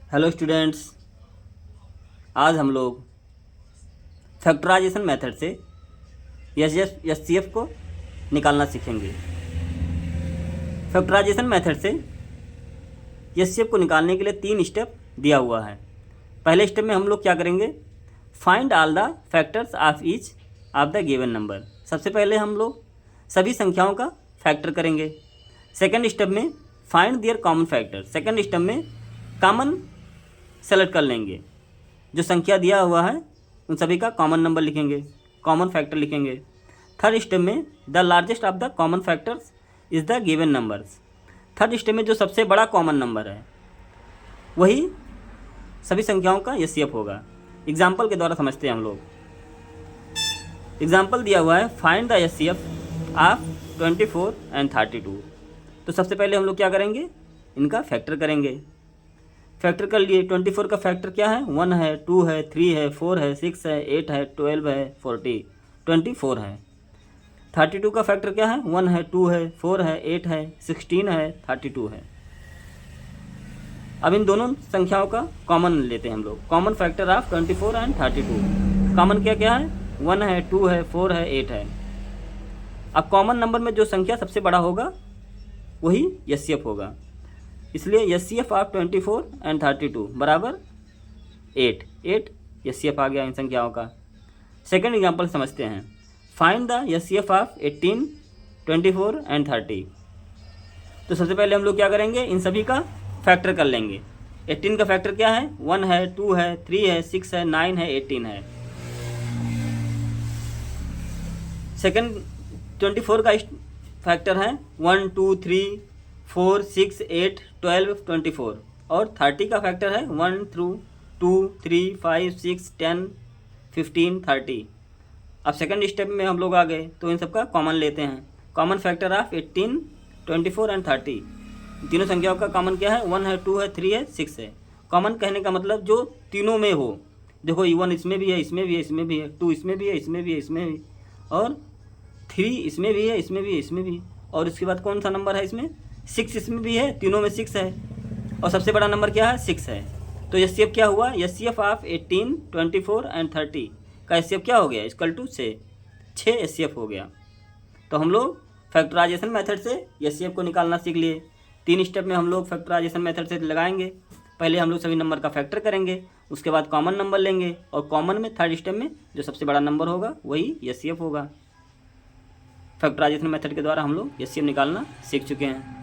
Hello students, आज हम लोग फैक्टराइजेशन मेथड से एचसीएफ को निकालना सीखेंगे। फैक्टराइजेशन मेथड से एचसीएफ को निकालने के लिए 3 स्टेप दिया हुआ है। पहले स्टेप में हम लोग क्या करेंगे, find all the factors of each of the given number. सबसे पहले हम लोग सभी संख्याओं का फैक्टर करेंगे। सेकंड स्टेप में find their common factor. Second step में कॉमन सेलेक्ट कर लेंगे, जो संख्या दिया हुआ है उन सभी का कॉमन नंबर लिखेंगे, कॉमन फैक्टर लिखेंगे। थर्ड स्टेप में the largest of the common factors is the given numbers. Third step में जो सबसे बड़ा कॉमन नंबर है वही सभी संख्याओं का एचसीएफ होगा। एग्जाम्पल के द्वारा समझते हैं हम लोग। एग्जाम्पल दिया हुआ है, find the HCF of 24 and 32। तो सबसे पहले हम लोग क्या करेंगे, इनका फैक्टर करेंगे। फैक्टर कर लिए। 24 का फैक्टर क्या है, 1 है, 2 है, 3 है, 4 है, 6 है, 8 है, 12 है, 40, 24 है। 32 का फैक्टर क्या है, 1 है, 2 है, 4 है, 8 है, 16 है, 32 है। अब इन दोनों संख्याओं का कॉमन लेते हैं हम लोग। Common factor of 24 and 32। Common क्या क्या है, 1 है, 2 है, 4 है, 8 है। अब कॉमन नंबर में जो संख्या सबसे बड़ा होगा वही एचसीएफ होगा। इसलिए एचसीएफ ऑफ 24 एंड 32 बराबर 8 एचसीएफ आ गया इन संख्याओं का। सेकेंड एग्जाम्पल समझते हैं। Find the HCF of 18, 24 and 30। तो सबसे पहले हम लोग क्या करेंगे, इन सभी का फैक्टर कर लेंगे। 18 का फैक्टर क्या है, 1 है, 2 है, 3 है, 6 है, 9 है, 18 है। सेकेंड 24 का फैक्टर है 1, 2, 3, 4, 6, 8, 12, 24। और 30 का फैक्टर है 1, 2, 3, 5, 6, 10, 15, 30। अब सेकंड स्टेप में हम लोग आ गए तो इन सबका कॉमन लेते हैं। Common factor of 18, 24 and 30। तीनों संख्याओं का कॉमन क्या है, 1 है, 2 है, 3 है, 6 है। कॉमन कहने का मतलब जो तीनों में हो। देखो 1 इसमें भी है, इसमें भी है, इसमें भी है, 2 इसमें भी है, इसमें भी है, इसमें भी, और 3 इसमें भी है, इसमें भी है, इसमें भी। और इसके बाद कौन सा नंबर है इसमें, 6 इसमें भी है, तीनों में 6 है। और सबसे बड़ा नंबर क्या है, 6 है। तो एचसीएफ क्या हुआ, एचसीएफ ऑफ 18, 24 एंड 30 का एचसीएफ क्या हो गया, इक्वल टू 6 एचसीएफ हो गया। तो हम लोग फैक्टराइजेशन मेथड से एचसीएफ को निकालना सीख लिए। 3 स्टेप में हम लोग फैक्टराइजेशन मेथड से लगाएंगे। पहले हम लोग सभी नंबर का फैक्टर करेंगे, उसके बाद कॉमन नंबर लेंगे, और कॉमन में थर्ड स्टेप में जो सबसे बड़ा नंबर होगा वही एचसीएफ होगा। फैक्टराइजेशन मेथड के द्वारा हम लोग एचसीएफ निकालना सीख चुके हैं।